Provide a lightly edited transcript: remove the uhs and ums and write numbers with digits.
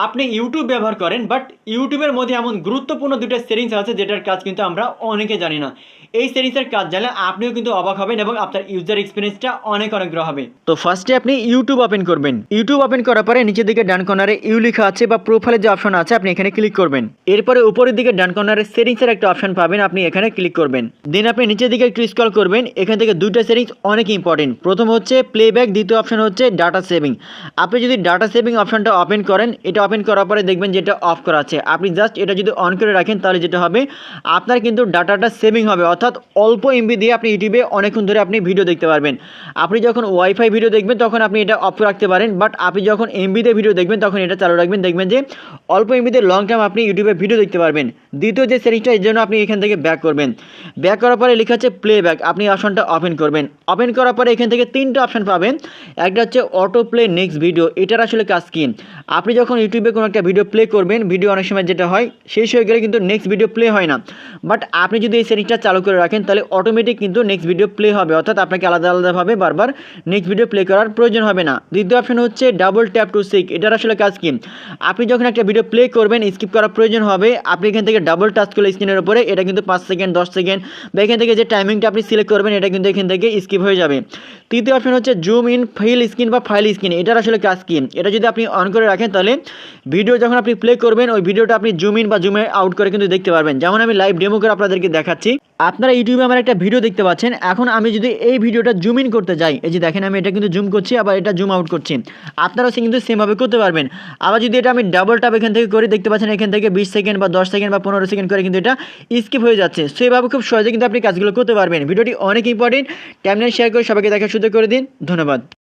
আপনি ইউটিউব ব্যবহার করেন, বাট ইউটিউবের মধ্যে এমন গুরুত্বপূর্ণ দুটো সেটিংস আছে যেটার কাজ কিন্তু আমরা অনেকে জানি না। এই সেটিংসের কাজ জানলে আপনিও কিন্তু অবাক হবেন এবং আপনার ইউজার এক্সপিরিয়েন্সটা অনেক গ্রহ হবে। তো ফার্স্টে আপনি ইউটিউব ওপেন করবেন। ইউটিউব ওপেন করার পরে নিচের দিকে ডান কর্নারে ইউ লেখা আছে বা প্রোফাইলের যে অপশন আছে আপনি এখানে ক্লিক করবেন। এরপরে উপরের দিকে ডান কর্নারে সেটিংসের একটা অপশন পাবেন, আপনি এখানে ক্লিক করবেন। দেন আপনি নিচের দিকে একটু স্ক্রল করবেন। এখান থেকে দুইটা সেটিংস অনেক ইম্পর্টেন্ট। প্রথম হচ্ছে প্লেব্যাক, দ্বিতীয় অপশন হচ্ছে ডাটা সেভিং। আপনি যদি ডাটা সেভিং অপশনটা ওপেন করেন, এটা ওপেন করার পরে দেখবেন যেটা অফ করা আছে। আপনি জাস্ট এটা যদি অন করে রাখেন তাহলে যেটা হবে আপনার কিন্তু ডাটাটা সেভিং হবে, অর্থাৎ অল্প এমবি দিয়ে আপনি ইউটিউবে অনেকক্ষণ ধরে আপনি ভিডিও দেখতে পারবেন। আপনি যখন ওয়াইফাই ভিডিও দেখবেন তখন আপনি এটা অফ রাখতে পারেন, বাট আপনি যখন এমবিতে ভিডিও দেখবেন তখন এটা চালু রাখবেন। দেখবেন যে অল্প এমবিতে লং টাইম আপনি ইউটিউবে ভিডিও দেখতে পারবেন। দ্বিতীয় যে সেটিংসটা, এর জন্য আপনি এখান থেকে ব্যাক করবেন। ব্যাক করার পরে লেখা আছে প্লেব্যাক, আপনি অপশনটা ওপেন করবেন। ওপেন করার পরে এখান থেকে তিনটা অপশন পাবেন। একটা হচ্ছে অটো প্লে নেক্সট ভিডিও। এটার আসলে কাজ কি, আপনি যখন ইউটিউবে কোনো একটা ভিডিও প্লে করবেন, ভিডিও অনেক সময় যেটা হয় শেষ হয়ে গেলে কিন্তু নেক্সট ভিডিও প্লে হয় না, বাট আপনি যদি এই সেটিংসটা চালু করে রাখেন তাহলে অটোমেটিক কিন্তু নেক্সট ভিডিও প্লে হবে, অর্থাৎ আপনাকে আলাদা আলাদাভাবে বারবার নেক্সট ভিডিও প্লে করার প্রয়োজন হবে না। দ্বিতীয় অপশন হচ্ছে ডাবল ট্যাপ টু সিক। এটার আসলে কাজ কি, আপনি যখন একটা ভিডিও প্লে করবেন স্কিপ করার প্রয়োজন হবে, আপনি এখান থেকে ডাবল টাচ করলে স্ক্রিনের উপরে এটা কিন্তু 5 সেকেন্ড 10 সেকেন্ড বা এখান থেকে যে টাইমিংটা আপনি সিলেক্ট করবেন এটা কিন্তু এখান থেকে স্কিপ হয়ে যাবে। তৃতীয় অপশন হচ্ছে জুম ইন ফিল স্ক্রিন বা ফাইল স্ক্রিন। এটার আসলে কাজ কি, এটা যদি আপনি অন করে রাখেন তাহলে ভিডিও যখন আপনি প্লে করবেন ওই ভিডিওটা আপনি জুম ইন বা জুম আউট করে কিন্তু দেখতে পারবেন। যেমন আমি লাইভ ডেমো করে আপনাদেরকে দেখাচ্ছি। আপনারা ইউটিউবে আমার একটা ভিডিও দেখতে পাচ্ছেন। এখন আমি যদি এই ভিডিওটা জুম ইন করতে যাই, এই যে দেখেন আমি এটা কিন্তু জুম করছি, আবার এটা জুম আউট করছি। আপনারাও কিন্তু সেমভাবে করতে পারবেন। আবার যদি এটা আমি ডাবল ট্যাপ এখান থেকে করে দেখতে পাচ্ছেন এখান থেকে 20 সেকেন্ড বা 10 সেকেন্ড বা 15 সেকেন্ড করে কিন্তু এটা স্কিপ হয়ে যাচ্ছে। সো এভাবে খুব সহজে কিন্তু আপনি কাজগুলো করতে পারবেন। ভিডিওটি অনেক ইম্পর্টেন্ট। টাইমলাইন শেয়ার করে সবাইকে দেখার সুযোগ করে দিন। ধন্যবাদ।